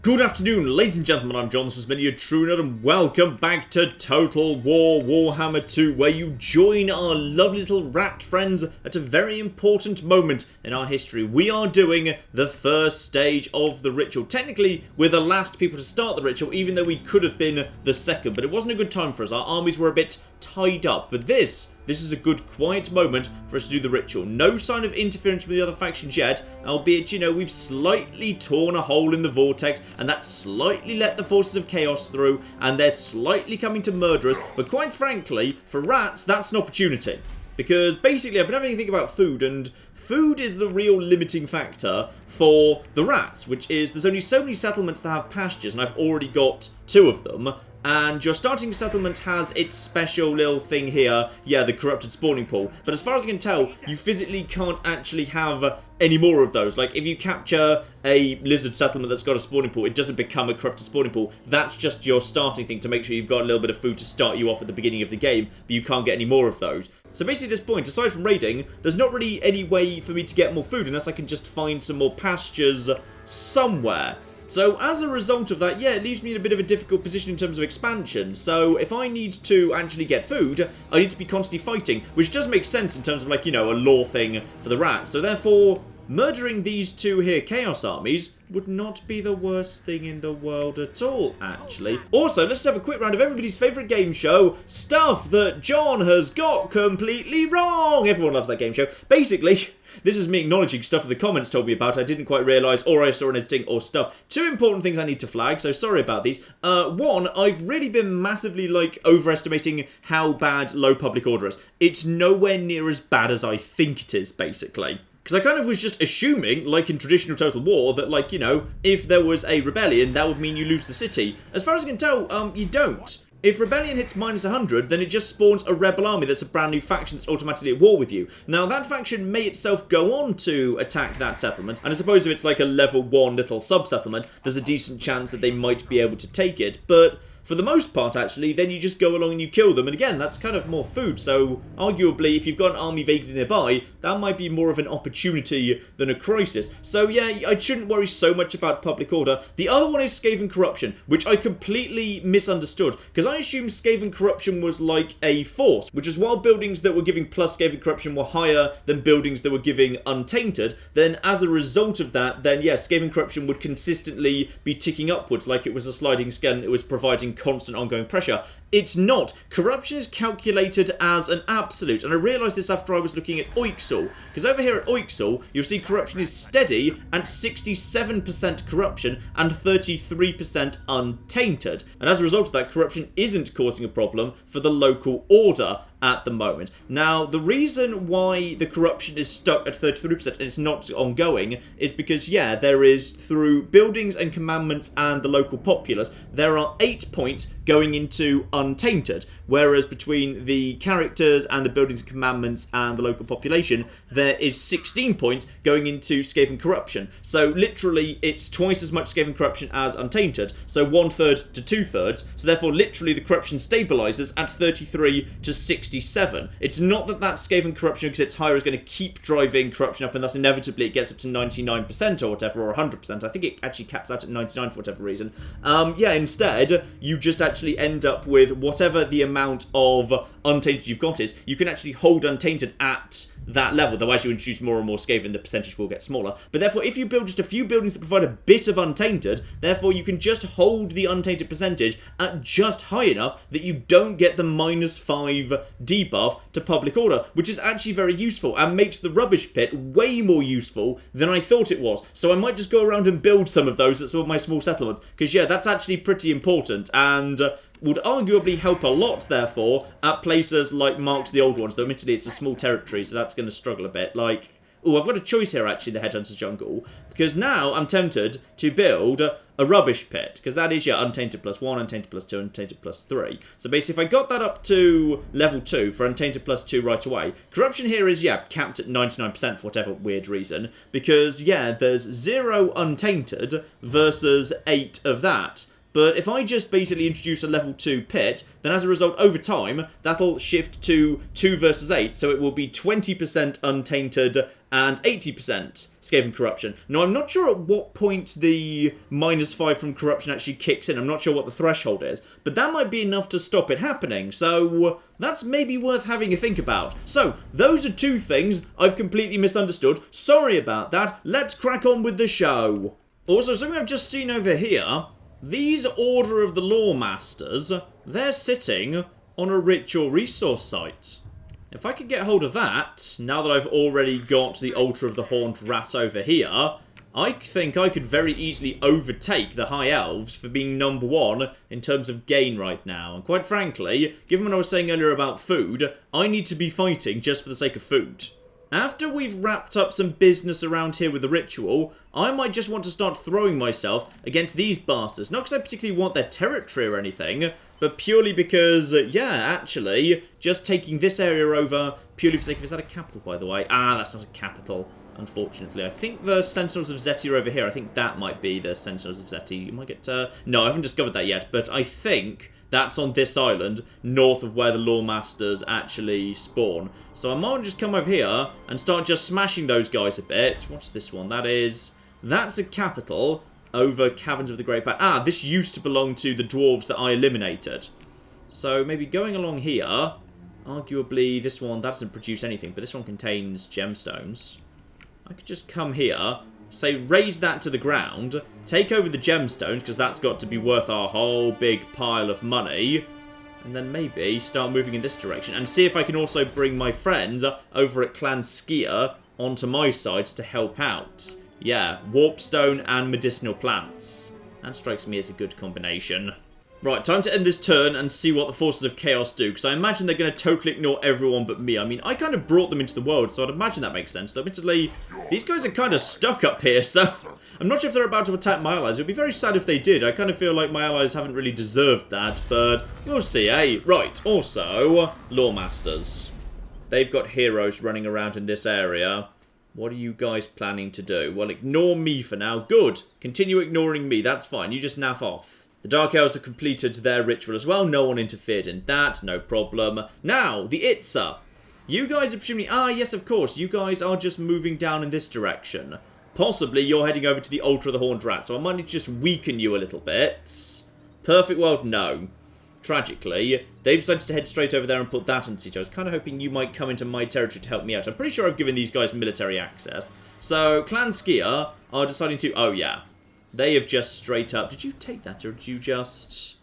Good afternoon, ladies and gentlemen, I'm John, this is Many a True Nerd, and welcome back to Total War Warhammer 2, where you join our lovely little rat friends at a very important moment in our history. We are doing the first stage of the ritual. Technically, we're the last people to start the ritual, even though we could have been the second, but it wasn't a good time for us. Our armies were a bit tied up, but this is a good quiet moment for us to do the ritual. No sign of interference with the other factions yet, albeit, you know, we've slightly torn a hole in the vortex, and that's slightly let the forces of chaos through, and they're slightly coming to murder us. But quite frankly, for rats, that's an opportunity. Because basically, I've been having to think about food, and food is the real limiting factor for the rats, which is there's only so many settlements that have pastures, and I've already got 2 of them. And your starting settlement has its special little thing here, yeah, the corrupted spawning pool. But as far as I can tell, you physically can't actually have any more of those. Like, if you capture a lizard settlement that's got a spawning pool, it doesn't become a corrupted spawning pool. That's just your starting thing to make sure you've got a little bit of food to start you off at the beginning of the game, but you can't get any more of those. So basically at this point, aside from raiding, there's not really any way for me to get more food unless I can just find some more pastures somewhere. So as a result of that, yeah, it leaves me in a bit of a difficult position in terms of expansion. So if I need to actually get food, I need to be constantly fighting, which does make sense in terms of, like, you know, a lore thing for the rats. So therefore, murdering these 2 here chaos armies would not be the worst thing in the world at all, actually. Also, let's have a quick round of everybody's favourite game show, stuff that John has got completely wrong. Everyone loves that game show. Basically, this is me acknowledging stuff that the comments told me about I didn't quite realise, or I saw in editing, or stuff. 2 important things I need to flag, so sorry about these. One, I've really been massively, like, overestimating how bad low public order is. It's nowhere near as bad as I think it is, basically. Because I kind of was just assuming, like in traditional Total War, that, like, you know, if there was a rebellion, that would mean you lose the city. As far as I can tell, you don't. If rebellion hits minus 100, then it just spawns a rebel army that's a brand new faction that's automatically at war with you. Now, that faction may itself go on to attack that settlement, and I suppose if it's like a level 1 little sub-settlement, there's a decent chance that they might be able to take it, but for the most part, actually, then you just go along and you kill them, and again, that's kind of more food, so arguably, if you've got an army vaguely nearby, that might be more of an opportunity than a crisis. So yeah, I shouldn't worry so much about public order. The other one is Skaven corruption, which I completely misunderstood, because I assumed Skaven corruption was like a force, which is while buildings that were giving plus Skaven corruption were higher than buildings that were giving untainted, then as a result of that, then yes, Skaven corruption would consistently be ticking upwards like it was a sliding scale and it was providing constant ongoing pressure. It's not. Corruption is calculated as an absolute, and I realised this after I was looking at Oixel, because over here at Oixel, you'll see corruption is steady at 67% corruption and 33% untainted, and as a result of that, corruption isn't causing a problem for the local order at the moment. Now, the reason why the corruption is stuck at 33% and it's not ongoing is because, yeah, there is, through buildings and commandments and the local populace, there are 8 points going into untainted, whereas between the characters and the buildings and commandments and the local population, there is 16 points going into Skaven corruption. So literally, it's twice as much Skaven corruption as untainted, so 1/3 to 2/3, so therefore literally the corruption stabilises at 33 to 67. It's not that that Skaven corruption, because it's higher, is going to keep driving corruption up, and thus inevitably it gets up to 99% or whatever, or 100%. I think it actually caps out at 99 for whatever reason. Yeah, instead, you just actually end up with whatever the amount of untainted you've got is, you can actually hold untainted at that level, though as you introduce more and more Skaven, the percentage will get smaller. But therefore, if you build just a few buildings that provide a bit of untainted, therefore you can just hold the untainted percentage at just high enough that you don't get the -5 debuff to public order, which is actually very useful and makes the rubbish pit way more useful than I thought it was. So I might just go around and build some of those at some of my small settlements, because yeah, that's actually pretty important, and would arguably help a lot, therefore, at places like Mark to the Old Ones, though admittedly it's a small territory, so that's going to struggle a bit. Like, oh, I've got a choice here, actually, the Headhunter's Jungle, because now I'm tempted to build a rubbish pit, because that is, yeah, Untainted +1, Untainted +2, Untainted +3. So basically, if I got that up to level 2 for Untainted +2 right away, corruption here is, yeah, capped at 99% for whatever weird reason, because, yeah, there's 0 Untainted versus 8 of that. But if I just basically introduce a level 2 pit, then as a result, over time, that'll shift to 2 versus 8, so it will be 20% untainted and 80% Skaven corruption. Now, I'm not sure at what point the -5 from corruption actually kicks in. I'm not sure what the threshold is, but that might be enough to stop it happening, so that's maybe worth having a think about. So, those are two things I've completely misunderstood. Sorry about that. Let's crack on with the show. Also, something I've just seen over here, these Order of the Lawmasters, they're sitting on a ritual resource site. If I could get hold of that, now that I've already got the Altar of the Horned Rat over here, I think I could very easily overtake the High Elves for being #1 in terms of gain right now. And quite frankly, given what I was saying earlier about food, I need to be fighting just for the sake of food. After we've wrapped up some business around here with the ritual, I might just want to start throwing myself against these bastards. Not because I particularly want their territory or anything, but purely because, yeah, actually, just taking this area over purely for the sake of... Is that a capital, by the way? Ah, that's not a capital, unfortunately. I think the Sentinels of Zeti are over here. I think that might be the Sentinels of Zeti. You might get... No, I haven't discovered that yet, but I think... that's on this island, north of where the Lawmasters actually spawn. So I might just come over here and start just smashing those guys a bit. What's this one? That's a capital over Caverns of the Great Bat. Ah, this used to belong to the dwarves that I eliminated. So maybe going along here, arguably this one, that doesn't produce anything, but this one contains gemstones. I could just come here, say raise that to the ground, take over the gemstones, because that's got to be worth our whole big pile of money, and then maybe start moving in this direction, and see if I can also bring my friends over at Clan Skier onto my side to help out. Yeah, warpstone and medicinal plants. That strikes me as a good combination. Right, time to end this turn and see what the Forces of Chaos do, because I imagine they're going to totally ignore everyone but me. I mean, I kind of brought them into the world, so I'd imagine that makes sense. Though, admittedly, these guys are kind of stuck up here, so I'm not sure if they're about to attack my allies. It would be very sad if they did. I kind of feel like my allies haven't really deserved that, but you'll see, eh? Right, also, Lawmasters. They've got heroes running around in this area. What are you guys planning to do? Well, ignore me for now. Good. Continue ignoring me. That's fine. You just naff off. The Dark Elves have completed their ritual as well. No one interfered in that. No problem. Now, the Itza. You guys are presumably... Ah, yes, of course. You guys are just moving down in this direction. Possibly you're heading over to the Altar of the Horned Rat, so I might need to just weaken you a little bit. Perfect world? No. Tragically, they've decided to head straight over there and put that into siege. I was kind of hoping you might come into my territory to help me out. I'm pretty sure I've given these guys military access. So, Clan Skier are deciding to... Oh, yeah. They have just straight up... Did you take that, or did you just...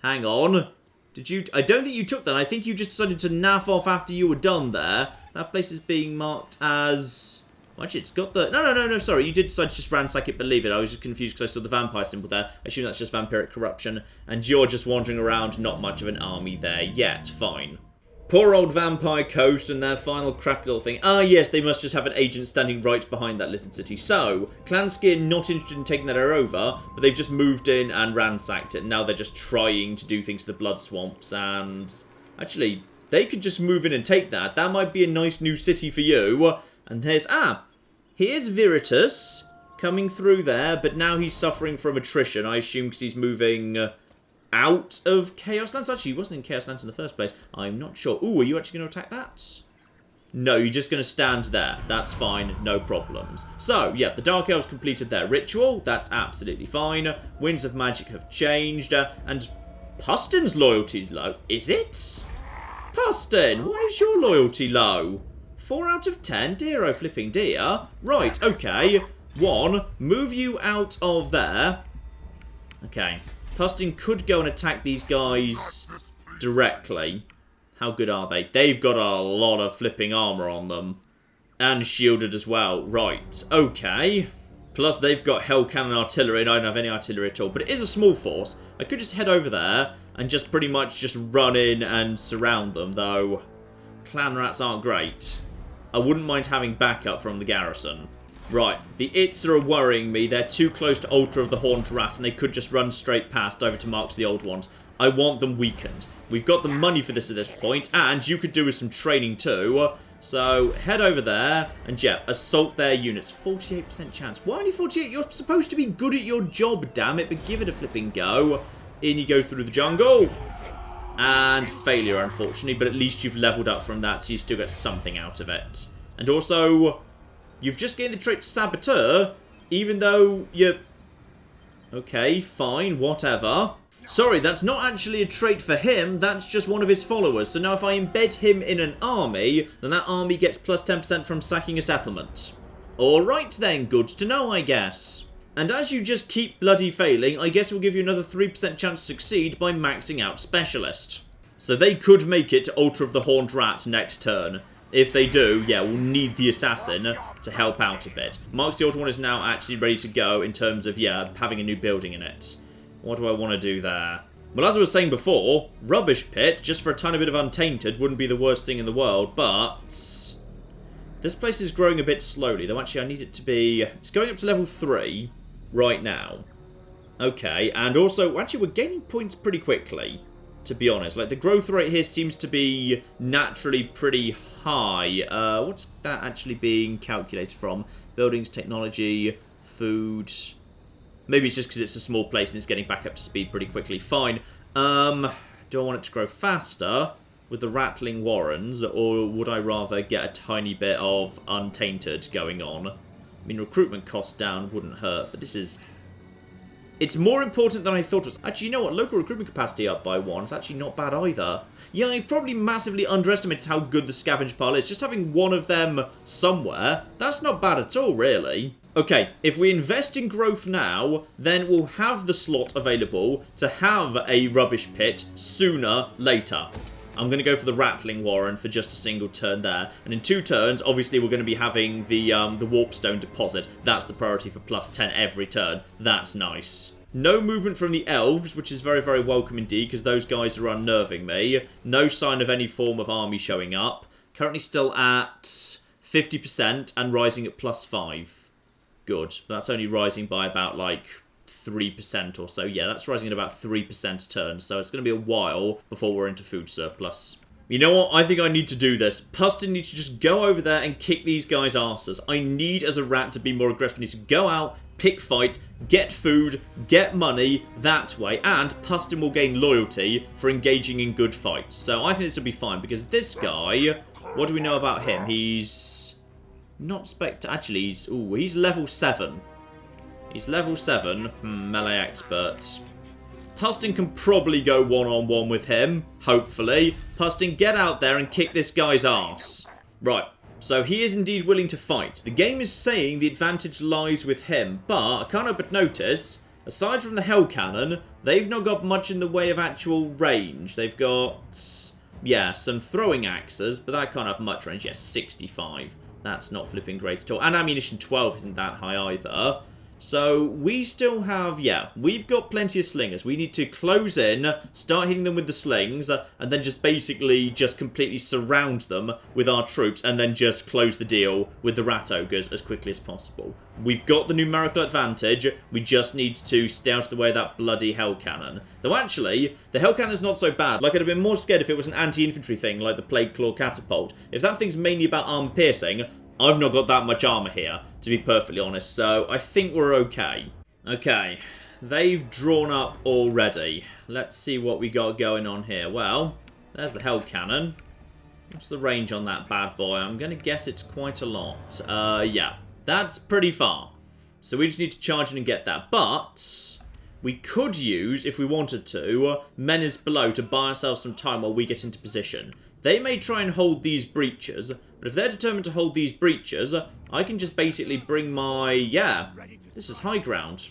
Hang on. Did you... I don't think you took that. I think you just decided to naff off after you were done there. That place is being marked as... Well, actually, it's got the... No, sorry. You did decide to just ransack it, believe it. I was just confused because I saw the vampire symbol there. I assume that's just vampiric corruption. And you're just wandering around, not much of an army there yet. Fine. Poor old Vampire Coast and their final crappy little thing. Ah, yes, they must just have an agent standing right behind that lizard city. So, Clan Skier not interested in taking that area over, but they've just moved in and ransacked it. And now they're just trying to do things to the blood swamps. And actually, they could just move in and take that. That might be a nice new city for you. And there's... Here's Viritus coming through there, but now he's suffering from attrition. I assume because he's moving out of Chaos Lands. Actually, he wasn't in Chaos Lands in the first place. I'm not sure. Ooh, are you actually going to attack that? No, you're just going to stand there. That's fine. No problems. So, yeah, the Dark Elves completed their ritual. That's absolutely fine. Winds of Magic have changed. And Pustin's loyalty is low. Is it? Pustin, why is your loyalty low? 4 out of 10? Dear oh flipping dear. Right, okay. 1, move you out of there. Okay. Pustin could go and attack these guys directly. How good are they? They've got a lot of flipping armor on them. And shielded as well. Right, okay. Plus they've got Hell Cannon artillery and I don't have any artillery at all. But it is a small force. I could just head over there and just pretty much just run in and surround them, though Clanrats aren't great. I wouldn't mind having backup from the garrison. Right, the Itza are worrying me. They're too close to Altar of the Horned Rat, and they could just run straight past over to Marks the Old Ones. I want them weakened. We've got the money for this at this point, and you could do with some training too. So, head over there, and yeah, assault their units. 48% chance. Why only 48? You're supposed to be good at your job, damn it, but give it a flipping go. In you go through the jungle. And failure, unfortunately, but at least you've leveled up from that, so you still get something out of it. And also, You've just gained the trait Saboteur, even though you're... Okay, fine, whatever. Sorry, that's not actually a trait for him, that's just one of his followers. So now if I embed him in an army, then that army gets plus 10% from sacking a settlement. Alright then, good to know, I guess. And as you just keep bloody failing, I guess we'll give you another 3% chance to succeed by maxing out Specialist. So they could make it to Altar of the Horned Rat next turn. If they do, yeah, we'll need the Assassin to help out a bit. Mark's the Altar one is now actually ready to go in terms of, yeah, having a new building in it. What do I want to do there? Well, as I was saying before, Rubbish Pit, just for a tiny bit of Untainted, wouldn't be the worst thing in the world, but... this place is growing a bit slowly, though actually I need it to be... it's going up to level 3 right now. Okay, and also, actually we're gaining points pretty quickly, to be honest. Like, the growth rate here seems to be naturally pretty high. What's that actually being calculated from? Buildings, technology, food... maybe it's just because it's a small place and it's getting back up to speed pretty quickly. Fine. Do I want it to grow faster with the Rattling Warrens, or would I rather get a tiny bit of Untainted going on? I mean, recruitment costs down wouldn't hurt, but this is... it's more important than I thought it was. Actually, you know what? Local recruitment capacity up by 1 is actually not bad either. Yeah, I've probably massively underestimated how good the scavenge pile is. Just having one of them somewhere, that's not bad at all, really. Okay, if we invest in growth now, then we'll have the slot available to have a Rubbish Pit sooner later. I'm going to go for the Rattling Warren for just a single turn there. And in 2 turns, obviously we're going to be having the Warpstone deposit. That's the priority for plus 10 every turn. That's nice. No movement from the Elves, which is very, very welcome indeed, because those guys are unnerving me. No sign of any form of army showing up. Currently still at 50% and rising at plus 5. Good. That's only rising by about, like, 3% or so. Yeah, that's rising at about 3% a turn, so it's going to be a while before we're into food surplus. You know what? I think I need to do this. Pustin needs to just go over there and kick these guys' asses. I need, as a rat, to be more aggressive. I need to go out, pick fight, get food, get money that way, and Pustin will gain loyalty for engaging in good fights. So I think this will be fine, because this guy, what do we know about him? He's not actually, he's level 7. He's level 7, melee expert. Pustin can probably go one-on-one with him, hopefully. Pustin, get out there and kick this guy's ass. Right, so he is indeed willing to fight. The game is saying the advantage lies with him, but I can't help but notice, aside from the Hell Cannon, they've not got much in the way of actual range. They've got, yeah, some throwing axes, but that can't have much range. Yes, 65. That's not flipping great at all. And ammunition 12 isn't that high either. So we still have, yeah, we've got plenty of slingers. We need to close in, start hitting them with the slings, and then just basically just completely surround them with our troops, and then just close the deal with the Rat Ogres as quickly as possible. We've got the numerical advantage, we just need to stay out of the way of that bloody Hell Cannon. Though actually, the Hell Cannon's not so bad. Like, I'd have been more scared if it was an anti-infantry thing, like the Plague Claw Catapult. If that thing's mainly about armor piercing, I've not got that much armor here, to be perfectly honest, so I think we're okay. Okay, they've drawn up already. Let's see what we got going on here. Well, there's the Hell Cannon. What's the range on that bad boy? I'm going to guess it's quite a lot. Yeah, that's pretty far. So we just need to charge in and get that. But we could use, if we wanted to, Menace Below to buy ourselves some time while we get into position. They may try and hold these breaches, but if they're determined to hold these breaches, I can just basically bring my... yeah, this is high ground.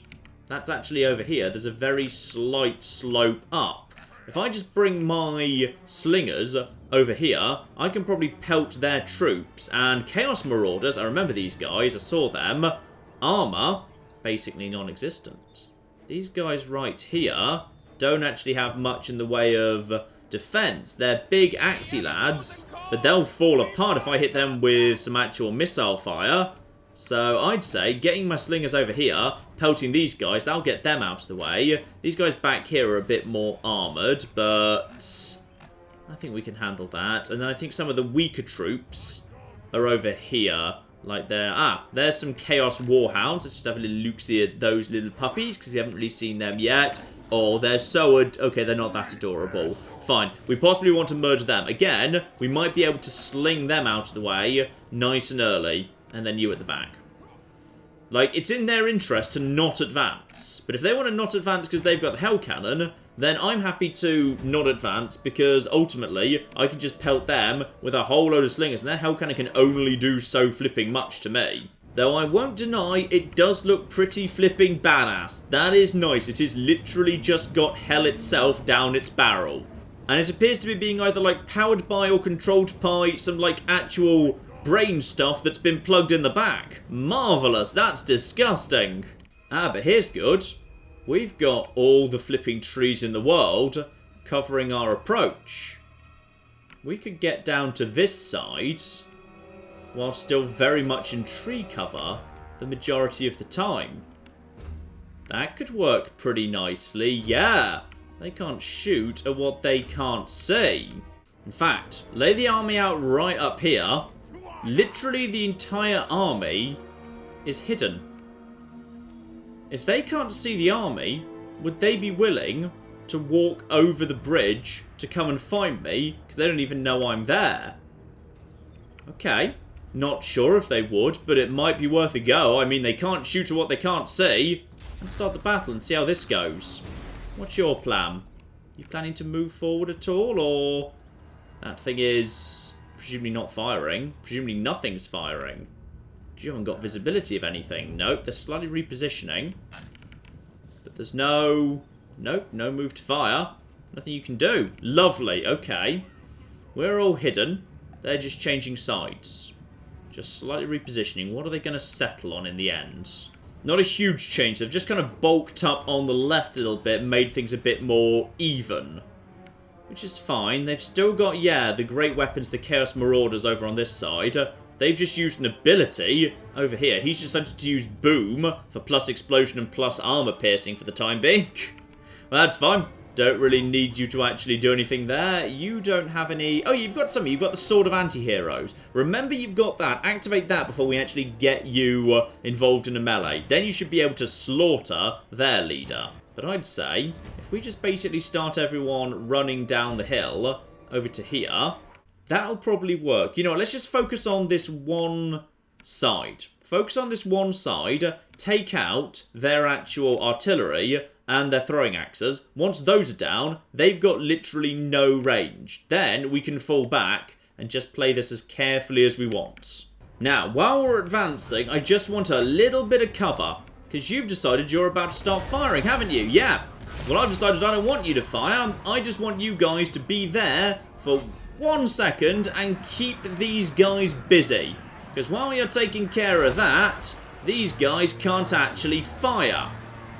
That's actually over here. There's a very slight slope up. If I just bring my slingers over here, I can probably pelt their troops. And Chaos Marauders, I remember these guys, I saw them. Armor, basically non-existent. These guys right here don't actually have much in the way of defense. They're big axey lads, but they'll fall apart if I hit them with some actual missile fire. So I'd say getting my slingers over here, pelting these guys, that'll get them out of the way. These guys back here are a bit more armoured, but I think we can handle that. And then I think some of the weaker troops are over here. Like there's some Chaos Warhounds. Let's just have a little look-see at those little puppies, because we haven't really seen them yet. Oh, they're so... okay, they're not that adorable. Fine. We possibly want to merge them. Again, we might be able to sling them out of the way nice and early. and then you at the back. Like, it's in their interest to not advance. But if they want to not advance because they've got the Hell Cannon, then I'm happy to not advance because ultimately I can just pelt them with a whole load of slingers, and their Hell Cannon can only do so flipping much to me. Though I won't deny, it does look pretty flipping badass. That is nice. It is literally just got hell itself down its barrel. And it appears to be being either, like, powered by or controlled by some, like, actual brain stuff that's been plugged in the back. Marvellous. That's disgusting. Ah, but here's good. We've got all the flipping trees in the world covering our approach. We could get down to this side while still very much in tree cover the majority of the time. That could work pretty nicely, yeah. They can't shoot at what they can't see. In fact, lay the army out right up here. Literally the entire army is hidden. If they can't see the army, would they be willing to walk over the bridge to come and find me? Because they don't even know I'm there. Okay. Not sure if they would, but it might be worth a go. I mean, they can't shoot at what they can't see. Let's start the battle and see how this goes. What's your plan? You planning to move forward at all, or that thing is presumably not firing? Presumably nothing's firing. You haven't got visibility of anything. Nope, they're slightly repositioning. But there's no move to fire. Nothing you can do. Lovely, okay. We're all hidden. They're just changing sides. Just slightly repositioning. What are they going to settle on in the end? Not a huge change. They've just kind of bulked up on the left a little bit and made things a bit more even. Which is fine. They've still got, yeah, the great weapons, the Chaos Marauders over on this side. They've just used an ability over here. He's just decided to use Boom for plus explosion and plus armor piercing for the time being. Well, that's fine. Don't really need you to actually do anything there. You don't have any... Oh, you've got something. You've got the Sword of Anti-Heroes. Remember you've got that. Activate that before we actually get you involved in a melee. Then you should be able to slaughter their leader. But I'd say, if we just basically start everyone running down the hill over to here, that'll probably work. You know what, let's just focus on this one side. Focus on this one side, take out their actual artillery and their throwing axes. Once those are down, they've got literally no range. Then we can fall back and just play this as carefully as we want. Now, while we're advancing, I just want a little bit of cover, because you've decided you're about to start firing, haven't you? Yeah. Well, I've decided I don't want you to fire. I just want you guys to be there for 1 second and keep these guys busy. Because while you're taking care of that, these guys can't actually fire.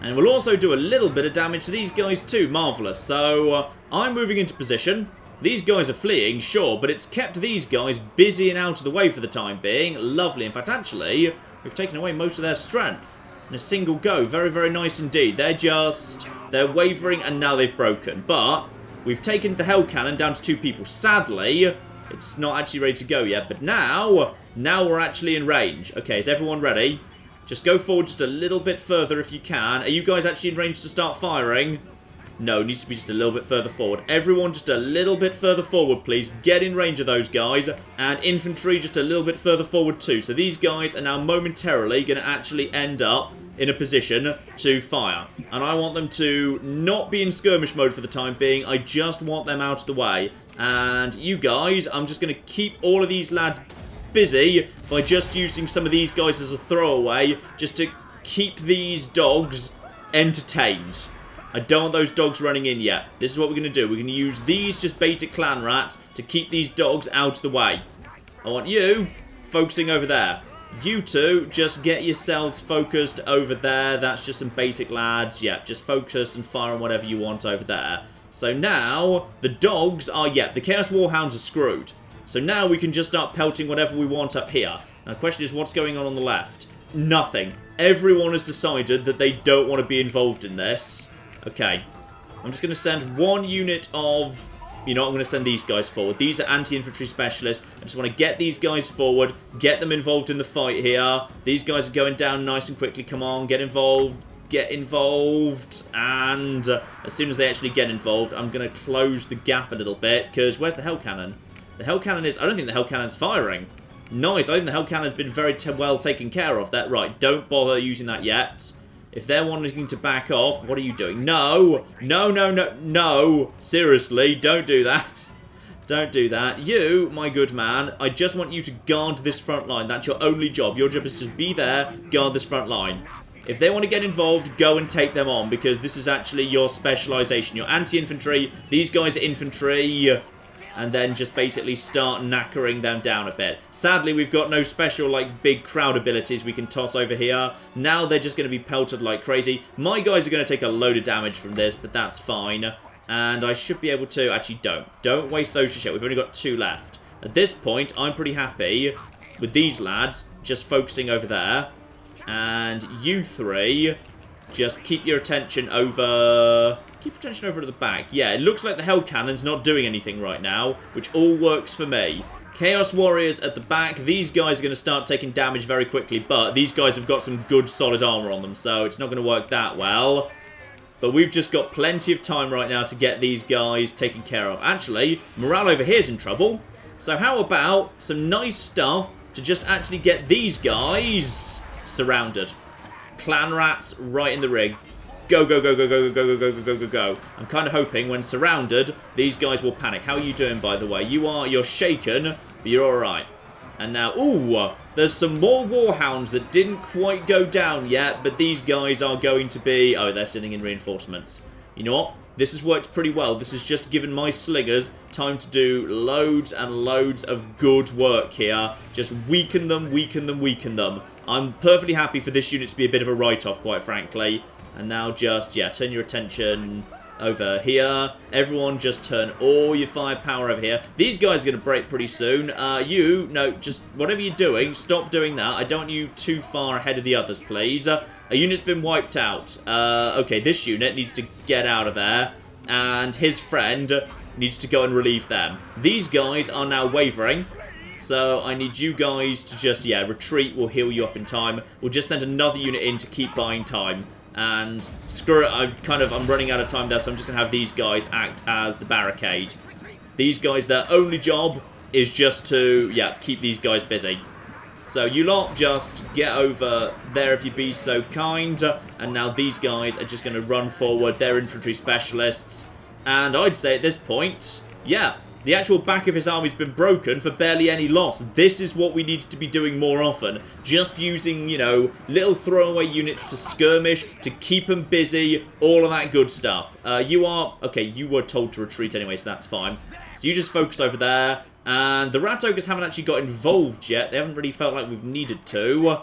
And we'll also do a little bit of damage to these guys too. Marvellous. So, I'm moving into position. These guys are fleeing, sure, but it's kept these guys busy and out of the way for the time being. Lovely. In fact, actually, we've taken away most of their strength in a single go. Very, very nice indeed. They're wavering and now they've broken. But we've taken the Hell Cannon down to 2 people. Sadly, it's not actually ready to go yet. But now we're actually in range. Okay, is everyone ready? Just go forward just a little bit further if you can. Are you guys actually in range to start firing? No, needs to be just a little bit further forward. Everyone just a little bit further forward, please. Get in range of those guys. And infantry just a little bit further forward too. So these guys are now momentarily going to actually end up in a position to fire. And I want them to not be in skirmish mode for the time being. I just want them out of the way. And you guys, I'm just going to keep all of these lads busy by just using some of these guys as a throwaway, just to keep these dogs entertained. I don't want those dogs running in yet. This is what we're going to do. We're going to use these just basic clan rats to keep these dogs out of the way. I want you focusing over there. You two, just get yourselves focused over there. That's just some basic lads. Yeah, just focus and fire on whatever you want over there. So now, the dogs are, yeah, the Chaos Warhounds are screwed. So now we can just start pelting whatever we want up here. Now the question is, what's going on the left? Nothing. Everyone has decided that they don't want to be involved in this. Okay. I'm just going to send 1 unit of... You know what, I'm going to send these guys forward. These are anti-infantry specialists. I just want to get these guys forward, get them involved in the fight here. These guys are going down nice and quickly. Come on, get involved. Get involved. And as soon as they actually get involved, I'm going to close the gap a little bit. Because where's the Hell Cannon? The Hell Cannon is... I don't think the Hell Cannon's firing. Nice. I think the Hell Cannon's been very well taken care of. That right. Don't bother using that yet. If they're wanting to back off, what are you doing? No! No, no, no, no! Seriously, don't do that. Don't do that. You, my good man, I just want you to guard this front line. That's your only job. Your job is just be there, guard this front line. If they want to get involved, go and take them on, because this is actually your specialisation. Your anti-infantry, these guys are infantry, and then just basically start knackering them down a bit. Sadly, we've got no special, like, big crowd abilities we can toss over here. Now they're just going to be pelted like crazy. My guys are going to take a load of damage from this, but that's fine. And I should be able to... Actually, don't waste those just yet. We've only got 2 left. At this point, I'm pretty happy with these lads just focusing over there. And you 3, just keep your attention over... Keep your attention over to the back. Yeah, it looks like the Hell Cannon's not doing anything right now, which all works for me. Chaos Warriors at the back. These guys are going to start taking damage very quickly, but these guys have got some good solid armor on them, so it's not going to work that well. But we've just got plenty of time right now to get these guys taken care of. Actually, morale over here is in trouble. So how about some nice stuff to just actually get these guys surrounded. Clanrats right in the ring. Go, go, go, go, go, go, go, go, go, go, go, go. I'm kind of hoping when surrounded, these guys will panic. How are you doing, by the way? You're shaken, but you're alright. And now, ooh, there's some more Warhounds that didn't quite go down yet, but these guys are going to be... Oh, they're sitting in reinforcements. You know what? This has worked pretty well. This has just given my slingers time to do loads and loads of good work here. Just weaken them, weaken them, weaken them. I'm perfectly happy for this unit to be a bit of a write-off, quite frankly. And now just, yeah, turn your attention over here. Everyone just turn all your firepower over here. These guys are going to break pretty soon. No, just whatever you're doing, stop doing that. I don't want you too far ahead of the others, please. A unit's been wiped out. Okay, this unit needs to get out of there. And his friend needs to go and relieve them. These guys are now wavering. So I need you guys to just, yeah, retreat. We'll heal you up in time. We'll just send another unit in to keep buying time. And screw it, I'm running out of time there, so I'm just going to have these guys act as the barricade. These guys, their only job is just to, yeah, keep these guys busy. So you lot just get over there if you be so kind. And now these guys are just going to run forward. They're infantry specialists. And I'd say at this point, yeah, the actual back of his army's been broken for barely any loss. This is what we need to be doing more often. Just using, you know, little throwaway units to skirmish, to keep them busy, all of that good stuff. Okay, you were told to retreat anyway, so that's fine. So you just focus over there. And the Rat Ogres haven't actually got involved yet. They haven't really felt like we've needed to.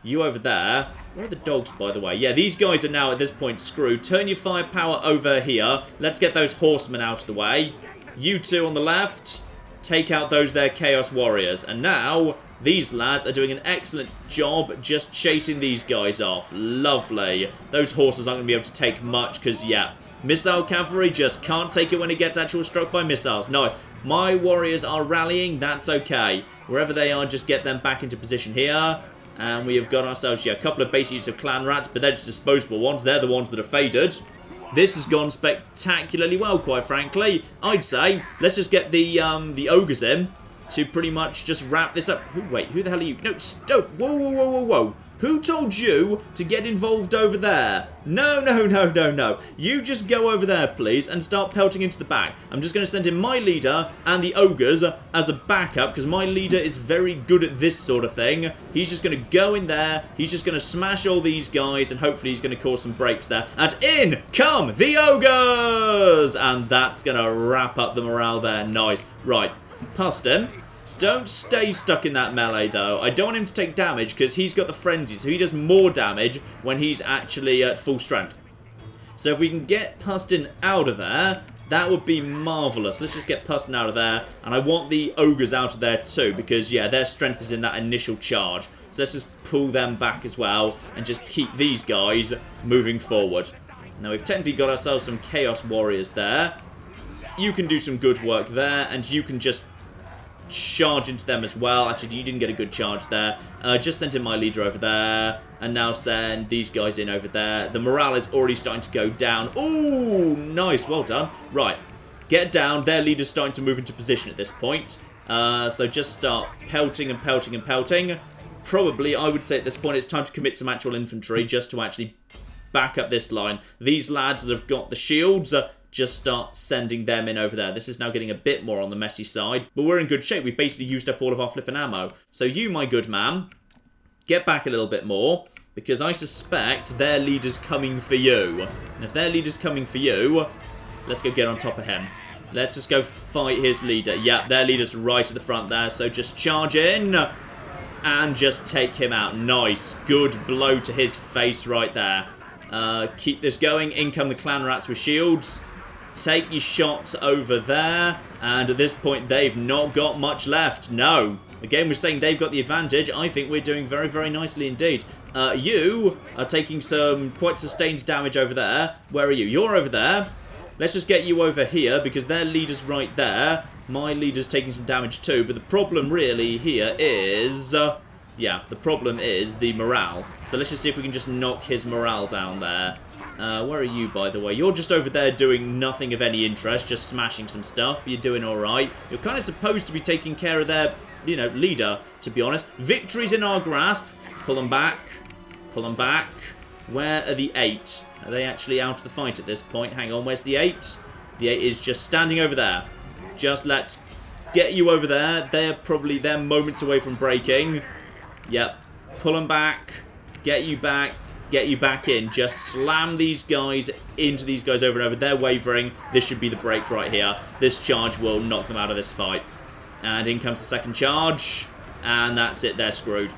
You over there. Where are the dogs, by the way? Yeah, these guys are now at this point screwed. Turn your firepower over here. Let's get those horsemen out of the way. You 2 on the left, take out those there Chaos Warriors. And now, these lads are doing an excellent job just chasing these guys off. Lovely. Those horses aren't going to be able to take much because, yeah, missile cavalry just can't take it when it gets actually struck by missiles. Nice. My warriors are rallying. That's okay. Wherever they are, just get them back into position here. And we have got ourselves, yeah, a couple of base units of Clanrats, but they're just disposable ones. They're the ones that are faded. This has gone spectacularly well, quite frankly. I'd say, let's just get the ogres in to pretty much just wrap this up. Wait, who the hell are you? No, stop. Whoa, whoa, whoa, whoa, whoa. Who told you to get involved over there? No, no, no, no, no. You just go over there, please, and start pelting into the back. I'm just going to send in my leader and the ogres as a backup, because my leader is very good at this sort of thing. He's just going to go in there. He's just going to smash all these guys, and hopefully he's going to cause some breaks there. And in come the ogres! And that's going to wrap up the morale there. Nice. Right. Past him. Don't stay stuck in that melee, though. I don't want him to take damage, because he's got the frenzy, so he does more damage when he's actually at full strength. So if we can get Pustin out of there, that would be marvellous. Let's just get Pustin out of there, and I want the ogres out of there too, because, yeah, their strength is in that initial charge. So let's just pull them back as well, and just keep these guys moving forward. Now, we've technically got ourselves some Chaos Warriors there. You can do some good work there, and you can just charge into them as well. Actually, you didn't get a good charge there. Just sent in my leader over there, and now send these guys in over there. The morale is already starting to go down. Ooh, nice, well done. Right, get down. Their leader's starting to move into position at this point. So just start pelting and pelting and pelting. Probably, I would say at this point, it's time to commit some actual infantry just to actually back up this line. These lads that have got the shields, just start sending them in over there. This is now getting a bit more on the messy side, but we're in good shape. We've basically used up all of our flipping ammo. So you, my good man, get back a little bit more, because I suspect their leader's coming for you. And if their leader's coming for you, let's go get on top of him. Let's just go fight his leader. Yeah, their leader's right at the front there, so just charge in and just take him out. Nice. Good blow to his face right there. Keep this going. In come the Clanrats with shields. Take your shots over there. And at this point, they've not got much left. No. The game was saying they've got the advantage. I think we're doing very, very nicely indeed. You are taking some quite sustained damage over there. Where are you? You're over there. Let's just get you over here because their leader's right there. My leader's taking some damage too. But the problem really here is... yeah, the problem is the morale. So let's just see if we can just knock his morale down there. Where are you, by the way? You're just over there doing nothing of any interest, just smashing some stuff, but you're doing alright. You're kind of supposed to be taking care of their, you know, leader, to be honest. Victory's in our grasp. Pull them back. Pull them back. Where are the 8? Are they actually out of the fight at this point? Hang on, where's the 8? The 8 is just standing over there. Just let's get you over there. They're moments away from breaking. Yep. Pull them back. Get you back. Get you back in. Just slam these guys into these guys over and over. They're wavering. This should be the break right here. This charge will knock them out of this fight. And in comes the second charge. And that's it. They're screwed.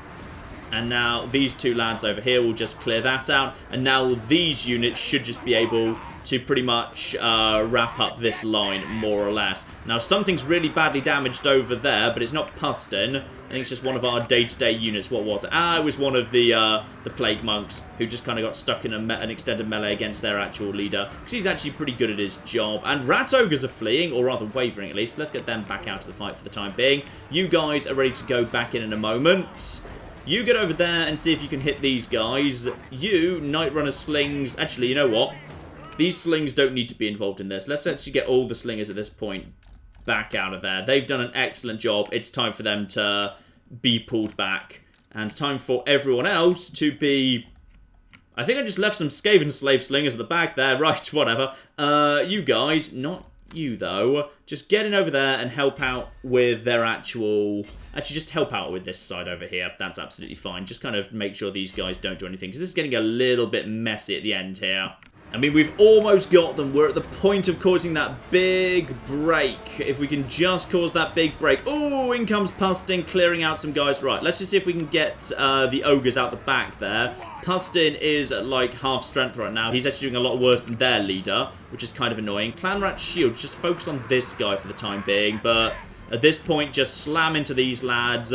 And now these two lads over here will just clear that out. And now these units should just be able to pretty much wrap up this line, more or less. Now, something's really badly damaged over there, but it's not Pustin. I think it's just one of our day-to-day units. What was it? Ah, it was one of the Plague Monks, who just kind of got stuck in an extended melee against their actual leader. Because he's actually pretty good at his job. And Rat Ogres are fleeing, or rather wavering at least. Let's get them back out of the fight for the time being. You guys are ready to go back in a moment. You get over there and see if you can hit these guys. You, Night Runner slings... Actually, you know what? These slings don't need to be involved in this. Let's actually get all the slingers at this point back out of there. They've done an excellent job. It's time for them to be pulled back. And time for everyone else to be... I think I just left some Skaven slave slingers at the back there. Right, whatever. You guys, not you though, just get in over there and help out with their actual... Actually, just help out with this side over here. That's absolutely fine. Just kind of make sure these guys don't do anything, because this is getting a little bit messy at the end here. I mean, we've almost got them. We're at the point of causing that big break. If we can just cause that big break. Oh, in comes Pustin, clearing out some guys. Right, let's just see if we can get the ogres out the back there. Pustin is at like half strength right now. He's actually doing a lot worse than their leader, which is kind of annoying. Clanrat's shield, just focus on this guy for the time being. But at this point, just slam into these lads.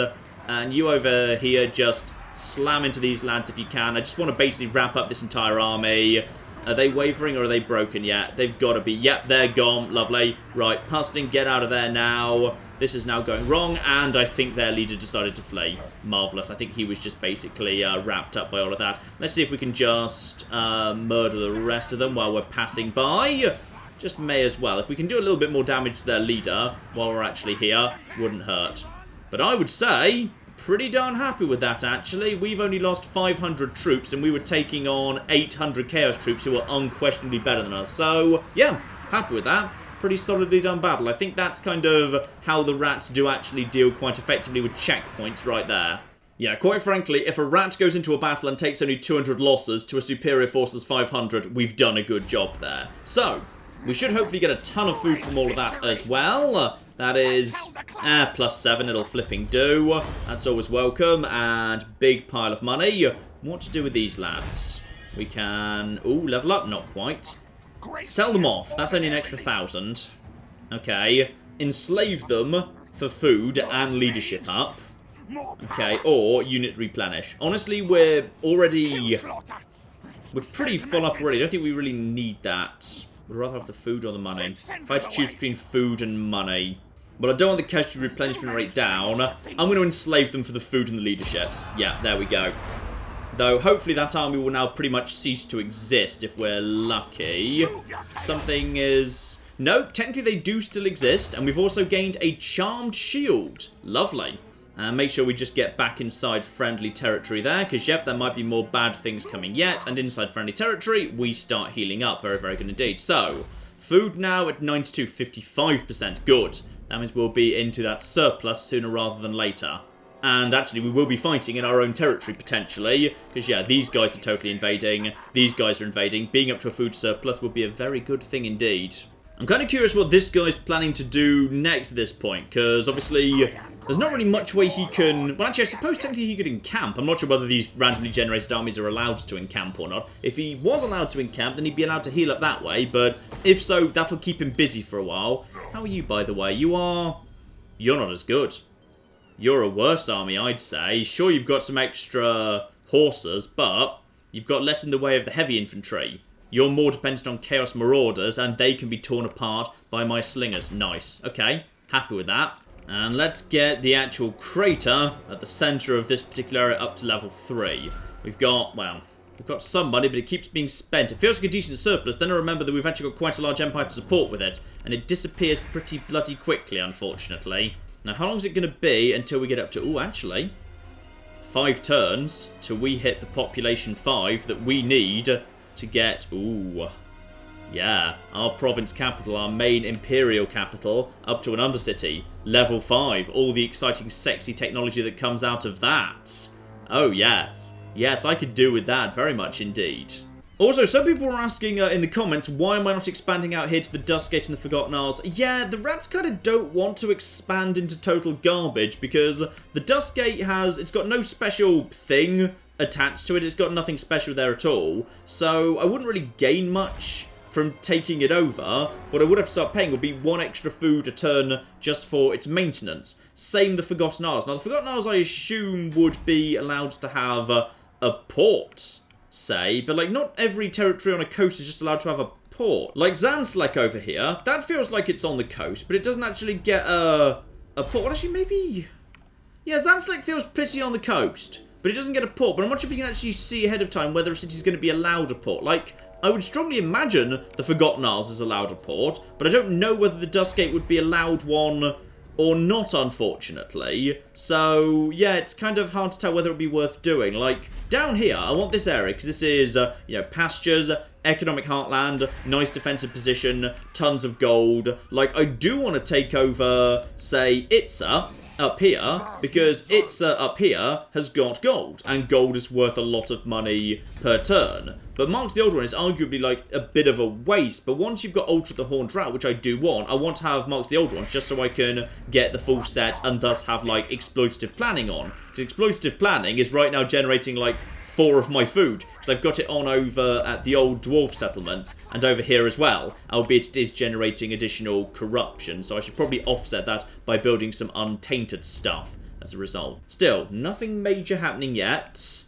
And you over here, just slam into these lads if you can. I just want to basically wrap up this entire army. Are they wavering or are they broken yet? They've got to be. Yep, they're gone. Lovely. Right, Pustin, get out of there now. This is now going wrong, and I think their leader decided to flee. Marvellous. I think he was just basically wrapped up by all of that. Let's see if we can just murder the rest of them while we're passing by. Just may as well. If we can do a little bit more damage to their leader while we're actually here, wouldn't hurt. But I would say... pretty darn happy with that, actually. We've only lost 500 troops, and we were taking on 800 Chaos troops who are unquestionably better than us. So, yeah, happy with that. Pretty solidly done battle. I think that's kind of how the rats do actually deal quite effectively with checkpoints right there. Yeah, quite frankly, if a rat goes into a battle and takes only 200 losses to a superior force's 500, we've done a good job there. So, we should hopefully get a ton of food from all of that as well. That is +7, it'll flipping do. That's always welcome. And big pile of money. What to do with these lads? We can... ooh, level up? Not quite. Sell them off. That's only an extra 1,000. Okay. Enslave them for food and leadership up. Okay, or unit replenish. Honestly, we're already... we're pretty full up already. I don't think we really need that. We'd rather have the food or the money. If I had to choose between food and money... well, I don't want the casualty replenishment rate down. I'm going to enslave them for the food and the leadership. Yeah, there we go. Though, hopefully that army will now pretty much cease to exist if we're lucky. Something is... No, technically they do still exist, and we've also gained a charmed shield. Lovely. And make sure we just get back inside friendly territory there, because, yep, there might be more bad things coming yet, and inside friendly territory, we start healing up. Very, very good indeed. So, food now at 92, 55%. Good. That means we'll be into that surplus sooner rather than later. And actually, we will be fighting in our own territory, potentially. Because, yeah, these guys are totally invading. These guys are invading. Being up to a food surplus would be a very good thing indeed. I'm kind of curious what this guy's planning to do next at this point. Because, obviously, there's not really much way he can... Well, actually, I suppose technically he could encamp. I'm not sure whether these randomly generated armies are allowed to encamp or not. If he was allowed to encamp, then he'd be allowed to heal up that way. But if so, that'll keep him busy for a while. How are you, by the way? You're not as good. You're a worse army, I'd say. Sure, you've got some extra horses, but you've got less in the way of the heavy infantry. You're more dependent on Chaos Marauders, and they can be torn apart by my slingers. Nice. Okay, happy with that. And let's get the actual crater at the centre of this particular area up to level 3. We've got, well, we've got some money, but it keeps being spent. It feels like a decent surplus. Then I remember that we've actually got quite a large empire to support with it, and it disappears pretty bloody quickly, unfortunately. Now, how long is it going to be until we get up to... Oh, actually, 5 turns till we hit the population 5 that we need to get... Ooh, yeah, our province capital, our main imperial capital, up to an undercity. Level 5. All the exciting, sexy technology that comes out of that. Oh, yes. Yes, I could do with that very much indeed. Also, some people were asking in the comments, why am I not expanding out here to the Dustgate and the Forgotten Isles? Yeah, the rats kind of don't want to expand into total garbage, because the Dustgate it's got no special thing attached to it. It's got nothing special there at all. So I wouldn't really gain much from taking it over. What I would have to start paying would be 1 extra food a turn just for its maintenance. Same the Forgotten Isles. Now, the Forgotten Isles, I assume, would be allowed to have a port, say, but like not every territory on a coast is just allowed to have a port. Like Zanslek over here, that feels like it's on the coast, but it doesn't actually get a port. Well, actually, maybe... Yeah, Zanslek feels pretty on the coast, but it doesn't get a port. But I'm not sure if you can actually see ahead of time whether a city's going to be allowed a port. Like, I would strongly imagine the Forgotten Isles is allowed a port, but I don't know whether the Dustgate would be allowed one or not, unfortunately. So, yeah, it's kind of hard to tell whether it would be worth doing. Like, down here, I want this area, because this is, you know, pastures, economic heartland, nice defensive position, tons of gold. Like, I do want to take over, say, Itza up here, because Itza up here has got gold, and gold is worth a lot of money per turn. But Mark the Old One is arguably like a bit of a waste, but once you've got Ultra the Horned Rat, which I do want, I want to have Mark the Old Ones just so I can get the full set and thus have like exploitative planning on. Because exploitative planning is right now generating like 4 of my food, because I've got it on over at the old dwarf settlement and over here as well, albeit it is generating additional corruption, so I should probably offset that by building some untainted stuff as a result. Still, nothing major happening yet,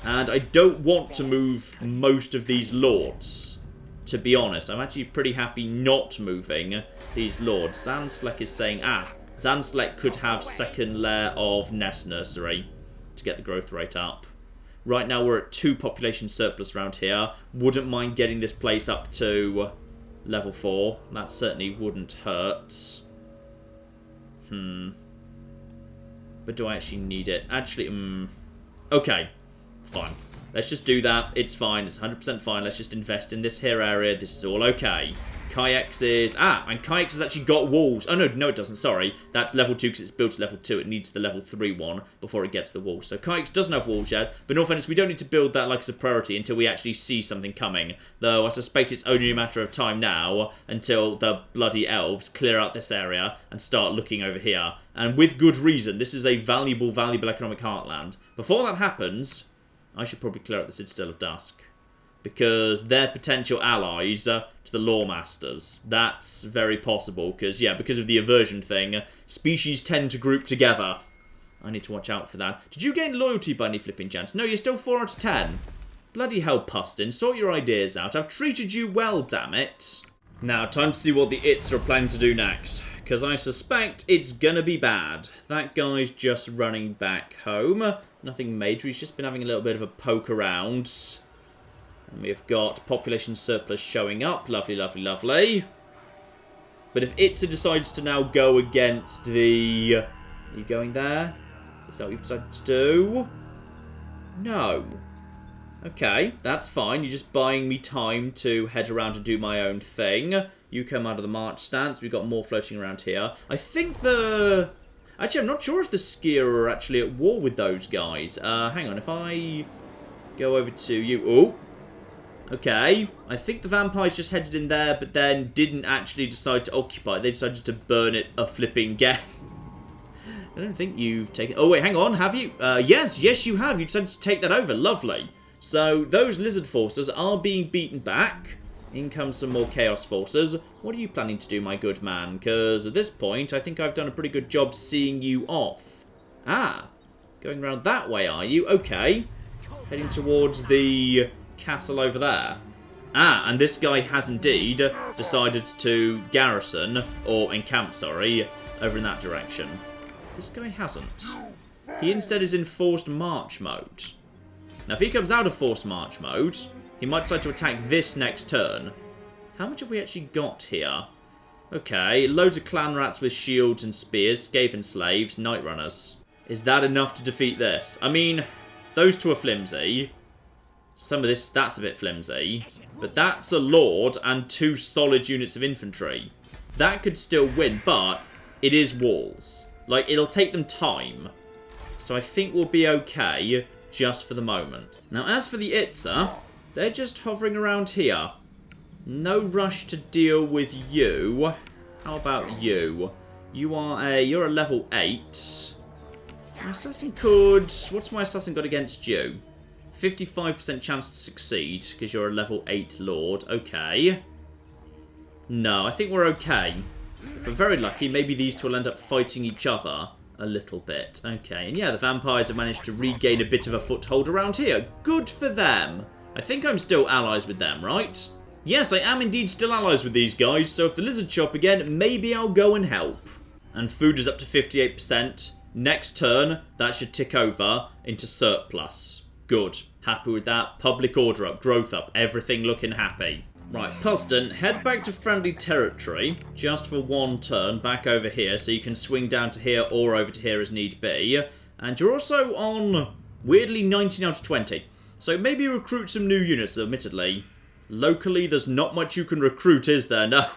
and I don't want to move most of these lords, to be honest. I'm actually pretty happy not moving these lords. Zanslek is saying, Zanslek could have second layer of Nest Nursery to get the growth rate up. Right now we're at 2 population surplus around here. Wouldn't mind getting this place up to level 4. That certainly wouldn't hurt. But do I actually need it? Actually, okay. Fine. Let's just do that. It's fine. It's 100% fine. Let's just invest in this here area. This is all okay. Kayaks is... and Kayaks has actually got walls. Oh, no, it doesn't. Sorry. That's level 2 because it's built to level 2. It needs the level 3 one before it gets the walls. So Kayaks doesn't have walls yet. But in all fairness, we don't need to build that like as a priority until we actually see something coming. Though I suspect it's only a matter of time now until the bloody elves clear out this area and start looking over here. And with good reason. This is a valuable, valuable economic heartland. Before that happens, I should probably clear out the Citadel of Dusk, because they're potential allies to the Lawmasters. That's very possible, because, yeah, because of the aversion thing, species tend to group together. I need to watch out for that. Did you gain loyalty by any flipping chance? No, you're still 4 out of 10. Bloody hell, Pustin, sort your ideas out. I've treated you well, damn it. Now, time to see what the Its are planning to do next, because I suspect it's gonna be bad. That guy's just running back home. Nothing major, he's just been having a little bit of a poke around. And we've got population surplus showing up. Lovely, lovely, lovely. But if Itza decides to now go against the... Are you going there? Is that what you've decided to do? No. Okay, that's fine. You're just buying me time to head around and do my own thing. You come out of the march stance. We've got more floating around here. I think the... Actually, I'm not sure if the Skier are actually at war with those guys. Hang on, if I go over to you... Oh! Okay, I think the vampires just headed in there, but then didn't actually decide to occupy. They decided to burn it a flipping game. I don't think you've taken... Oh, wait, hang on, have you? Yes, you have. You decided to take that over. Lovely. So, those lizard forces are being beaten back. In comes some more chaos forces. What are you planning to do, my good man? Because at this point, I think I've done a pretty good job seeing you off. Ah, going around that way, are you? Okay. Heading towards the castle over there. Ah, and this guy has indeed decided to garrison, or encamp, sorry, over in that direction. This guy hasn't. He instead is in forced march mode. Now, if he comes out of forced march mode, he might decide to attack this next turn. How much have we actually got here? Okay, loads of Clanrats with shields and spears, Skaven slaves, night runners. Is that enough to defeat this? I mean, those two are flimsy. Some of this, that's a bit flimsy. But that's a lord and 2 solid units of infantry. That could still win, but it is walls. Like, it'll take them time. So I think we'll be okay just for the moment. Now, as for the Itza, they're just hovering around here. No rush to deal with you. How about you? You're a level 8. My assassin could... What's my assassin got against you? 55% chance to succeed, because you're a level 8 lord. Okay. No, I think we're okay. If we're very lucky, maybe these two will end up fighting each other a little bit. Okay, and yeah, the vampires have managed to regain a bit of a foothold around here. Good for them. I think I'm still allies with them, right? Yes, I am indeed still allies with these guys, so if the lizards show up again, maybe I'll go and help. And food is up to 58%. Next turn, that should tick over into surplus. Good. Happy with that. Public order up, growth up, everything looking happy. Right, Puston, head back to friendly territory, just for 1 turn, back over here, so you can swing down to here or over to here as need be. And you're also on, weirdly, 19 out of 20. So maybe recruit some new units, admittedly. Locally, there's not much you can recruit, is there? No.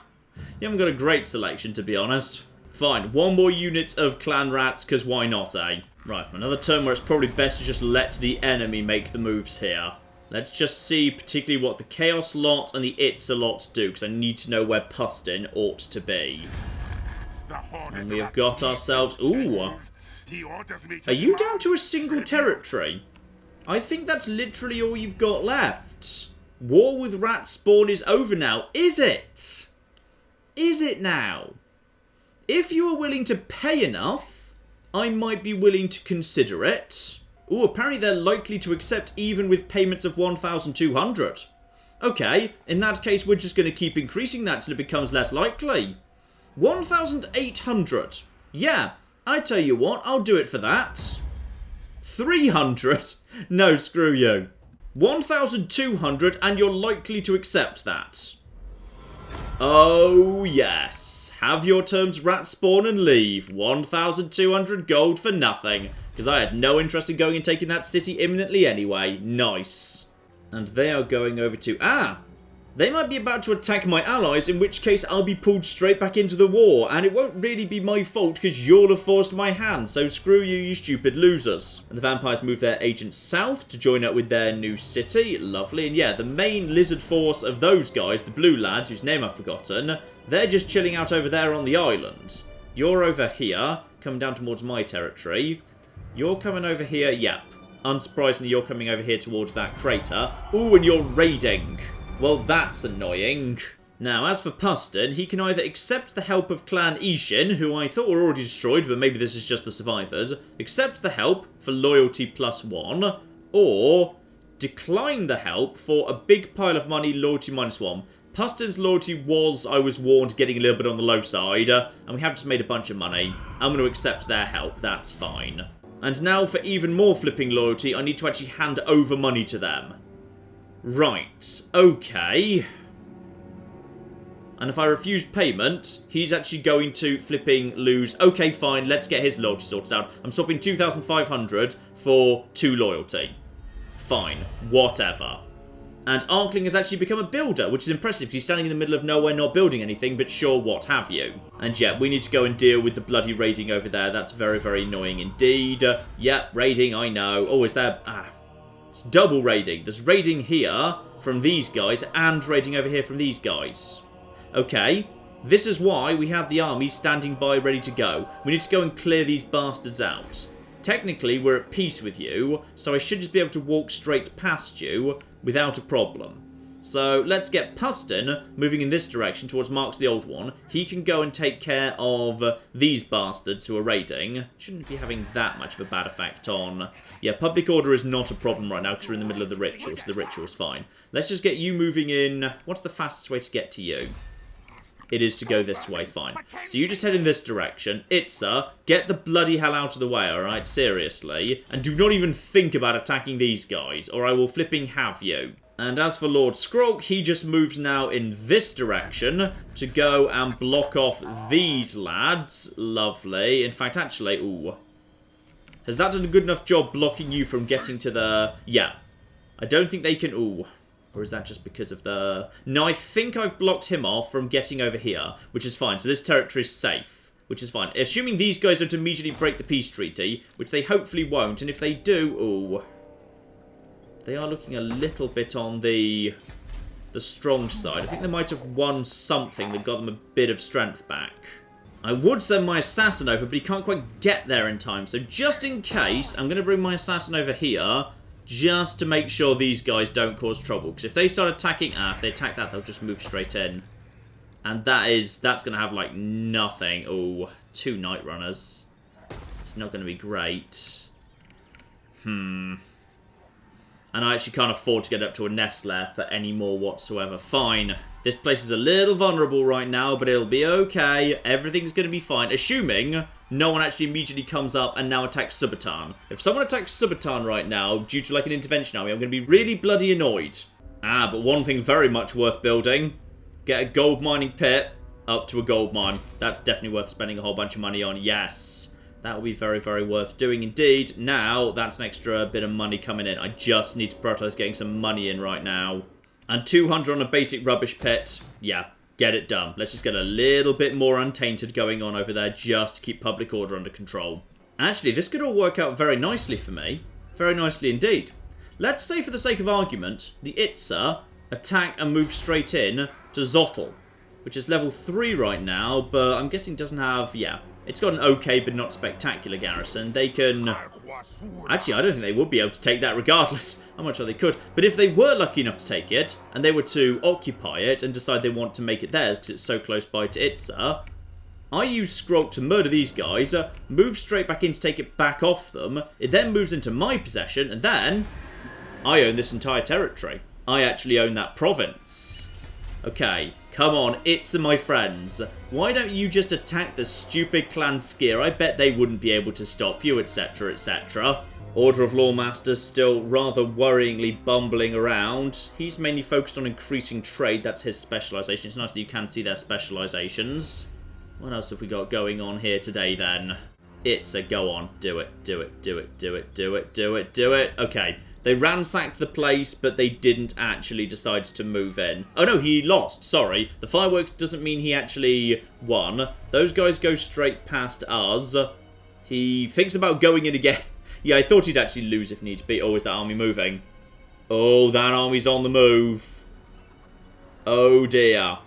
You haven't got a great selection, to be honest. Fine, 1 more unit of Clanrats, because why not, eh? Right, another turn where it's probably best to just let the enemy make the moves here. Let's just see particularly what the Chaos lot and the Itza lot do, because I need to know where Pustin ought to be. And we have got ourselves... Ooh! Are you down to a single territory? I think that's literally all you've got left. War with Rat Spawn is over now. Is it? Is it now? If you are willing to pay enough, I might be willing to consider it. Ooh, apparently they're likely to accept even with payments of 1,200. Okay, in that case we're just going to keep increasing that till it becomes less likely. 1,800. Yeah, I tell you what, I'll do it for that. 300? No, screw you. 1,200 and you're likely to accept that. Oh, yes. Have your terms, rat spawn, and leave. 1,200 gold for nothing. Because I had no interest in going and taking that city imminently anyway. Nice. And they are going over to... Ah! They might be about to attack my allies, in which case I'll be pulled straight back into the war. And it won't really be my fault, because you'll have forced my hand. So screw you, you stupid losers. And the vampires move their agents south to join up with their new city. Lovely. And yeah, the main lizard force of those guys, the blue lads, whose name I've forgotten, they're just chilling out over there on the island. You're over here, coming down towards my territory. You're coming over here, yep. Unsurprisingly, you're coming over here towards that crater. Ooh, and you're raiding. Well, that's annoying. Now, as for Pustin, he can either accept the help of Clan Ishin, who I thought were already destroyed, but maybe this is just the survivors, accept the help for loyalty +1, or decline the help for a big pile of money, loyalty -1. Pustin's loyalty was, I was warned, getting a little bit on the low side, and we have just made a bunch of money. I'm going to accept their help, that's fine. And now for even more flipping loyalty, I need to actually hand over money to them. Right, okay. And if I refuse payment, he's actually going to flipping lose. Okay, fine, let's get his loyalty sorted out. I'm swapping 2,500 for 2 loyalty. Fine, whatever. And Arkling has actually become a builder, which is impressive because he's standing in the middle of nowhere not building anything, but sure, what have you. And yeah, we need to go and deal with the bloody raiding over there. That's very, very annoying indeed. Yeah, raiding, I know. Oh, is there... it's double raiding. There's raiding here from these guys and raiding over here from these guys. Okay, this is why we have the army standing by ready to go. We need to go and clear these bastards out. Technically, we're at peace with you, so I should just be able to walk straight past you without a problem. So let's get Pustin moving in this direction towards Mark's the Old One. He can go and take care of these bastards who are raiding. Shouldn't be having that much of a bad effect on... Yeah, public order is not a problem right now because we're in the middle of the ritual, so the ritual's fine. Let's just get you moving in. What's the fastest way to get to you? It is to go this way, fine. So you just head in this direction. Itza, get the bloody hell out of the way, alright? Seriously. And do not even think about attacking these guys, or I will flipping have you. And as for Lord Skrulk, he just moves now in this direction to go and block off these lads. Lovely. In fact, actually, ooh. Has that done a good enough job blocking you from getting to the... Yeah. I don't think they can... Ooh. Or is that just because of the... No, I think I've blocked him off from getting over here, which is fine. So this territory is safe, which is fine. Assuming these guys don't immediately break the peace treaty, which they hopefully won't. And if they do... Ooh. They are looking a little bit on the strong side. I think they might have won something that got them a bit of strength back. I would send my assassin over, but he can't quite get there in time. So just in case, I'm going to bring my assassin over here... just to make sure these guys don't cause trouble. Because if they start attacking... if they attack that, they'll just move straight in. And that's going to have, like, nothing. Oh, 2 Night Runners. It's not going to be great. And I actually can't afford to get up to a Nestler for any more whatsoever. Fine. This place is a little vulnerable right now, but it'll be okay. Everything's going to be fine. Assuming... no one actually immediately comes up and now attacks Subotan. If someone attacks Subotan right now, due to like an intervention army, I'm going to be really bloody annoyed. But one thing very much worth building. Get a gold mining pit up to a gold mine. That's definitely worth spending a whole bunch of money on. Yes. That will be very, very worth doing indeed. Now, that's an extra bit of money coming in. I just need to prioritize getting some money in right now. And 200 on a basic rubbish pit. Yeah. Get it done. Let's just get a little bit more untainted going on over there just to keep public order under control. Actually, this could all work out very nicely for me. Very nicely indeed. Let's say, for the sake of argument, the Itza attack and move straight in to Zottel, which is level 3 right now, but I'm guessing it doesn't have... yeah, it's got an okay but not spectacular garrison. They can... actually, I don't think they would be able to take that regardless. I'm not sure they could. But if they were lucky enough to take it, and they were to occupy it and decide they want to make it theirs because it's so close by to Itza, I use Skrulk to murder these guys, move straight back in to take it back off them. It then moves into my possession, and then I own this entire territory. I actually own that province. Okay, come on, Itza, my friends. Why don't you just attack the stupid clan Skier? I bet they wouldn't be able to stop you, etc, etc. Order of Lawmasters still rather worryingly bumbling around. He's mainly focused on increasing trade. That's his specialisation. It's nice that you can see their specialisations. What else have we got going on here today, then? Itza, go on. Do it, do it, do it, do it, do it, do it, do it. Okay. They ransacked the place, but they didn't actually decide to move in. Oh no, he lost, sorry. The fireworks doesn't mean he actually won. Those guys go straight past us. He thinks about going in again. Yeah, I thought he'd actually lose if need be. Oh, is that army moving? Oh, that army's on the move. Oh dear.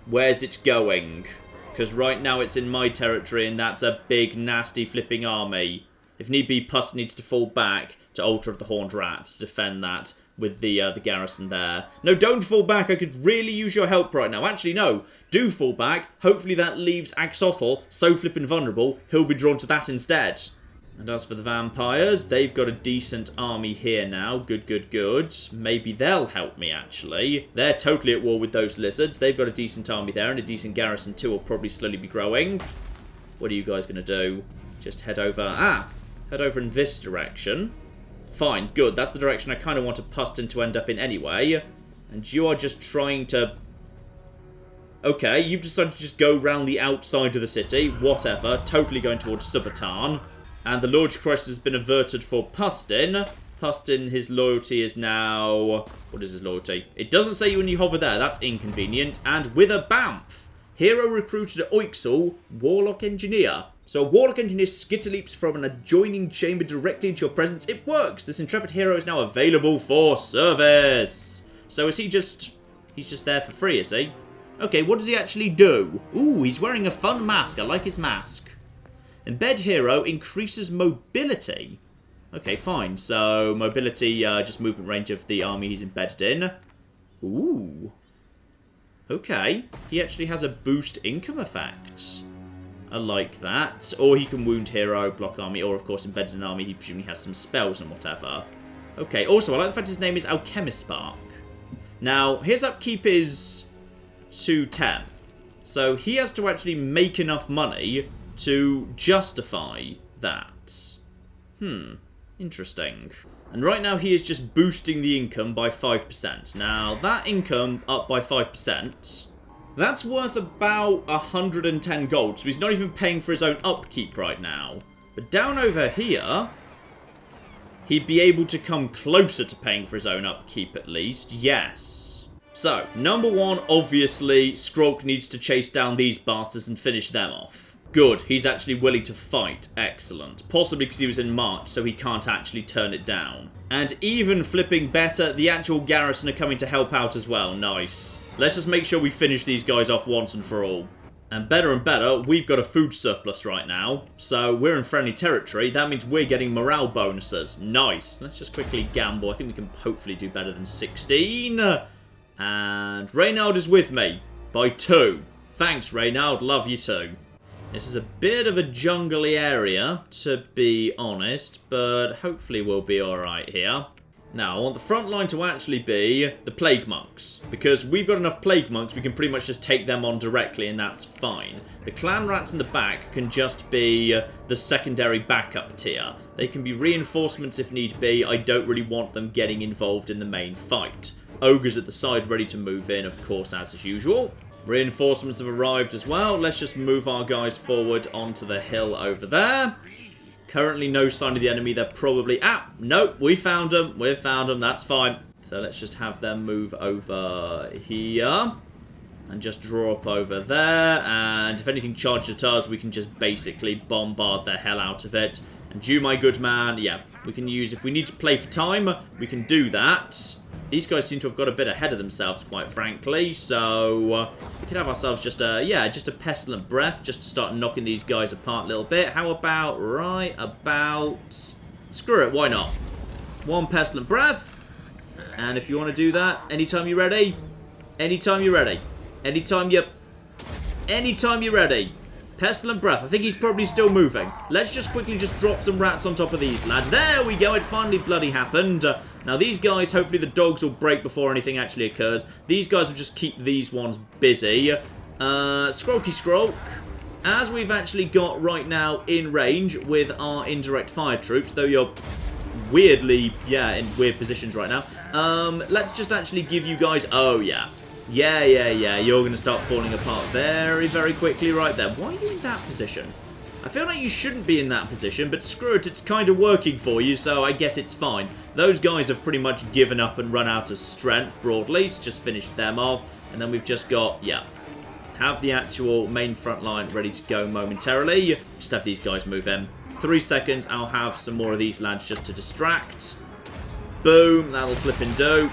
Where's it going? Because right now it's in my territory and that's a big, nasty, flipping army. If need be, Puss needs to fall back to Altar of the Horned Rat to defend that with the garrison there. No, don't fall back. I could really use your help right now. Actually, no. Do fall back. Hopefully that leaves Axotl so flippin' vulnerable, he'll be drawn to that instead. And as for the vampires, they've got a decent army here now. Good, good, good. Maybe they'll help me, actually. They're totally at war with those lizards. They've got a decent army there, and a decent garrison too will probably slowly be growing. What are you guys going to do? Just head over... head over in this direction. Fine, good. That's the direction I kind of want a Pustin to end up in anyway. And you are just trying to... Okay, you've decided to just go round the outside of the city. Whatever. Totally going towards Subatan. And the loyalty crisis has been averted for Pustin. Pustin, his loyalty is now... What is his loyalty? It doesn't say when you hover there. That's inconvenient. And with a Bamf. Hero recruited at Oixel, Warlock Engineer. So a Warlock Engineer skitterleaps from an adjoining chamber directly into your presence. It works! This intrepid hero is now available for service. So is he just... He's just there for free, is he? Okay, what does he actually do? Ooh, he's wearing a fun mask. I like his mask. Embed hero increases mobility. Okay, fine. So, mobility, just movement range of the army he's embedded in. Ooh. Okay. He actually has a boost income effect. I like that. Or he can wound hero, block army, or of course embedded in army he presumably has some spells and whatever. Okay, also I like the fact his name is Alchemist Spark. Now, his upkeep is 210. So he has to actually make enough money to justify that. Interesting. And right now he is just boosting the income by 5%. Now, that income up by 5%... That's worth about 110 gold, so he's not even paying for his own upkeep right now. But down over here, he'd be able to come closer to paying for his own upkeep at least, yes. So, number one, obviously, Skrulk needs to chase down these bastards and finish them off. Good, he's actually willing to fight, excellent. Possibly because he was in March, so he can't actually turn it down. And even flipping better, the actual garrison are coming to help out as well, nice. Let's just make sure we finish these guys off once and for all. And better, we've got a food surplus right now. So we're in friendly territory. That means we're getting morale bonuses. Nice. Let's just quickly gamble. I think we can hopefully do better than 16. And Reynald is with me by 2. Thanks, Reynald. Love you too. This is a bit of a jungly area, to be honest. But hopefully we'll be alright here. Now, I want the front line to actually be the Plague Monks. Because we've got enough Plague Monks, we can pretty much just take them on directly, and that's fine. The Clanrats in the back can just be the secondary backup tier. They can be reinforcements if need be. I don't really want them getting involved in the main fight. Ogres at the side ready to move in, of course, as usual. Reinforcements have arrived as well. Let's just move our guys forward onto the hill over there. Currently no sign of the enemy. They're probably... nope, we found them. We found them. That's fine. So let's just have them move over here. And just draw up over there. And if anything charges at us, we can just basically bombard the hell out of it. And you, my good man, yeah, we can use... If we need to play for time, we can do that. These guys seem to have got a bit ahead of themselves, quite frankly. So we could have ourselves just a, just a Pestilent Breath, just to start knocking these guys apart a little bit. How about, screw it, why not? 1 Pestilent Breath. And if you want to do that, anytime you're ready. Anytime you're ready. Anytime you're ready. Pestilent Breath. I think he's probably still moving. Let's just quickly just drop some rats on top of these lads. There we go. It finally bloody happened. Now these guys, hopefully the dogs will break before anything actually occurs. These guys will just keep these ones busy. Scrolky Scrolk. As we've actually got right now in range with our indirect fire troops, though you're weirdly, in weird positions right now. Let's just actually give you guys... Oh, yeah. Yeah. You're going to start falling apart very, very quickly right there. Why are you in that position? I feel like you shouldn't be in that position, but screw it, it's kind of working for you, so I guess it's fine. Those guys have pretty much given up and run out of strength, broadly, so just finished them off. And then we've just got, have the actual main front line ready to go momentarily. Just have these guys move in. 3 seconds, I'll have some more of these lads just to distract. Boom, that'll flip and do.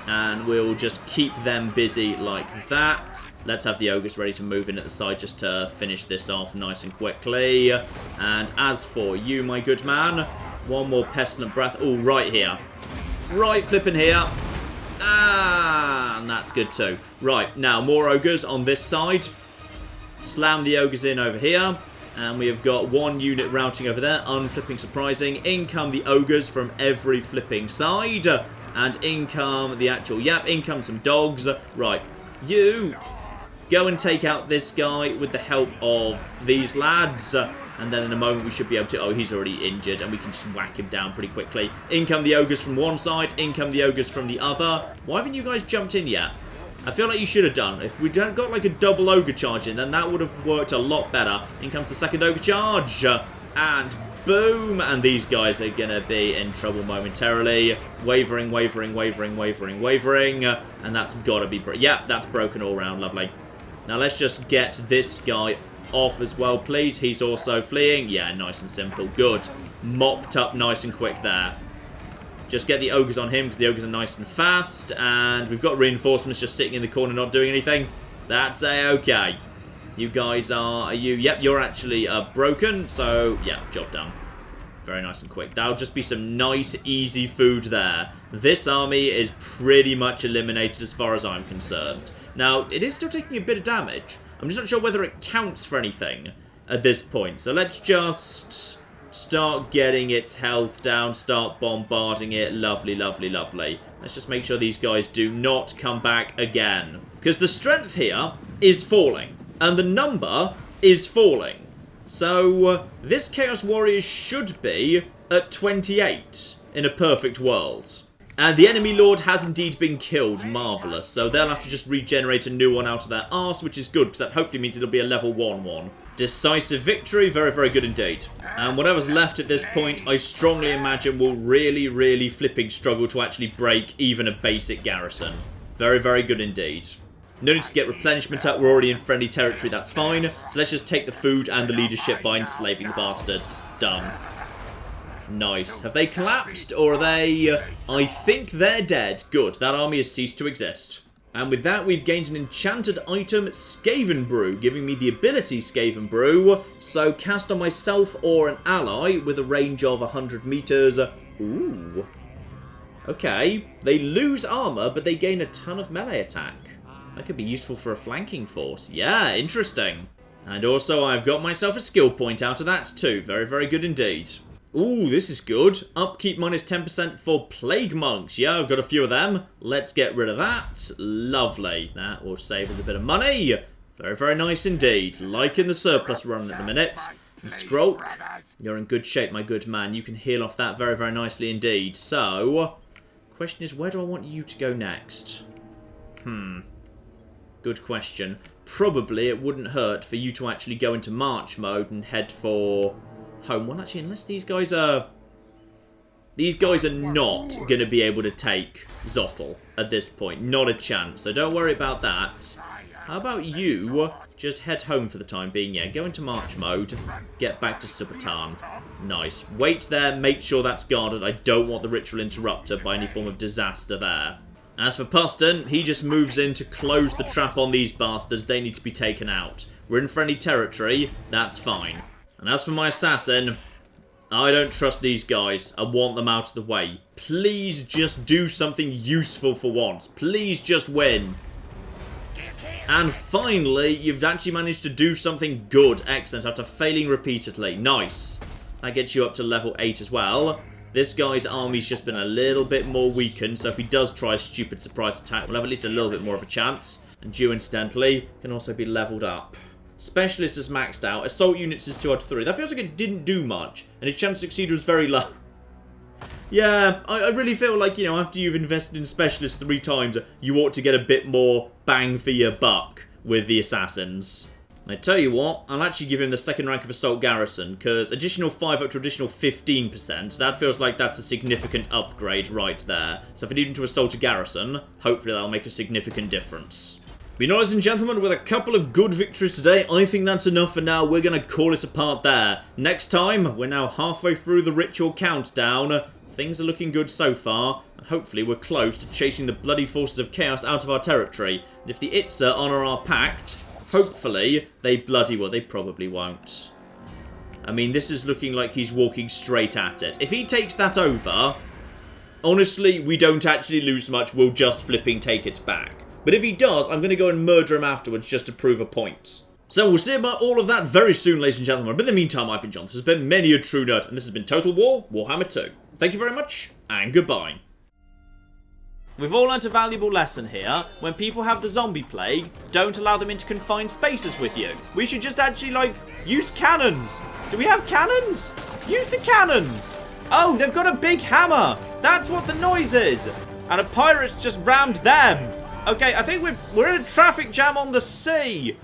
And we'll just keep them busy like that. Let's have the ogres ready to move in at the side just to finish this off nice and quickly. And as for you, my good man, 1 more Pestilent Breath. Oh, right here. Right flipping here. And that's good too. Right, now more ogres on this side. Slam the ogres in over here. And we have got 1 unit routing over there. Unflipping surprising. In come the ogres from every flipping side. And in come the actual... in come some dogs. Right, you go and take out this guy with the help of these lads. And then in a moment we should be able to... Oh, he's already injured. And we can just whack him down pretty quickly. In come the ogres from one side. In come the ogres from the other. Why haven't you guys jumped in yet? I feel like you should have done. If we'd got like a double ogre charge in, then that would have worked a lot better. In comes the second ogre charge. And boom. And these guys are going to be in trouble momentarily. Wavering, wavering, wavering, wavering, wavering. And that's got to be... yeah, that's broken all round. Lovely. Now let's just get this guy off as well, please. He's also fleeing. Yeah, nice and simple. Good. Mopped up nice and quick there. Just get the ogres on him because the ogres are nice and fast. And we've got reinforcements just sitting in the corner not doing anything. That's a-okay. You guys are you? Yep, you're actually broken. So, yeah, job done. Very nice and quick. That'll just be some nice, easy food there. This army is pretty much eliminated as far as I'm concerned. Now, it is still taking a bit of damage. I'm just not sure whether it counts for anything at this point. So let's just start getting its health down. Start bombarding it. Lovely, lovely, lovely. Let's just make sure these guys do not come back again. Because the strength here is falling. And the number is falling. So this Chaos Warrior should be at 28 in a perfect world. And the enemy lord has indeed been killed. Marvellous. So they'll have to just regenerate a new one out of their arse, which is good, because that hopefully means it'll be a level 1 one. Decisive victory. Very, very good indeed. And whatever's left at this point, I strongly imagine will really, really flipping struggle to actually break even a basic garrison. Very, very good indeed. No need to get replenishment up. We're already in friendly territory. That's fine. So let's just take the food and the leadership by enslaving the bastards. Done. Nice. Have they collapsed, or are they... I think they're dead. Good. That army has ceased to exist. And with that, we've gained an enchanted item, Skaven Brew, giving me the ability Skaven Brew. So cast on myself or an ally with a range of 100 meters. Ooh. Okay. They lose armor, but they gain a ton of melee attack. That could be useful for a flanking force. Yeah, interesting. And also, I've got myself a skill point out of that too. Very, very good indeed. Ooh, this is good. Upkeep minus 10% for Plague Monks. Yeah, I've got a few of them. Let's get rid of that. Lovely. That will save us a bit of money. Very, very nice indeed. Liking the surplus run at the minute. And Skrulk, you're in good shape, my good man. You can heal off that very, very nicely indeed. So, question is, where do I want you to go next? Good question. Probably it wouldn't hurt for you to actually go into March mode and head for home. Well, actually, unless these guys are... These guys are not going to be able to take Zottel at this point. Not a chance. So don't worry about that. How about you just head home for the time being? Yeah, go into March mode. Get back to Subatan. Nice. Wait there. Make sure that's guarded. I don't want the Ritual Interrupter by any form of disaster there. As for Puston, he just moves in to close the trap on these bastards. They need to be taken out. We're in friendly territory. That's fine. And as for my assassin, I don't trust these guys. I want them out of the way. Please just do something useful for once. Please just win. And finally, you've actually managed to do something good. Excellent. After failing repeatedly. Nice. That gets you up to level 8 as well. This guy's army's just been a little bit more weakened, so if he does try a stupid surprise attack, we'll have at least a little bit more of a chance. And you, incidentally, can also be leveled up. Specialist is maxed out. Assault units is 2 out of 3. That feels like it didn't do much, and his chance to succeed was very low. Yeah, I really feel like, you know, after you've invested in Specialist 3 times, you ought to get a bit more bang for your buck with the assassins. I tell you what, I'll actually give him the 2nd rank of Assault Garrison, because additional 5 up to additional 15%, that feels like that's a significant upgrade right there. So if I need him to assault a garrison, hopefully that'll make a significant difference. But ladies and gentlemen, with a couple of good victories today, I think that's enough for now. We're going to call it apart there. Next time, we're now halfway through the ritual countdown. Things are looking good so far, and hopefully we're close to chasing the bloody forces of chaos out of our territory. And if the Itza honour our pact... hopefully, they bloody well, they probably won't. I mean, this is looking like he's walking straight at it. If he takes that over, honestly, we don't actually lose much. We'll just flipping take it back. But if he does, I'm going to go and murder him afterwards just to prove a point. So we'll see about all of that very soon, ladies and gentlemen. But in the meantime, I've been John. This has been Many a True Nerd, and this has been Total War Warhammer 2. Thank you very much, and goodbye. We've all learnt a valuable lesson here. When people have the zombie plague, don't allow them into confined spaces with you. We should just actually, like, use cannons. Do we have cannons? Use the cannons. Oh, they've got a big hammer. That's what the noise is. And a pirate's just rammed them. Okay, I think we're in a traffic jam on the sea.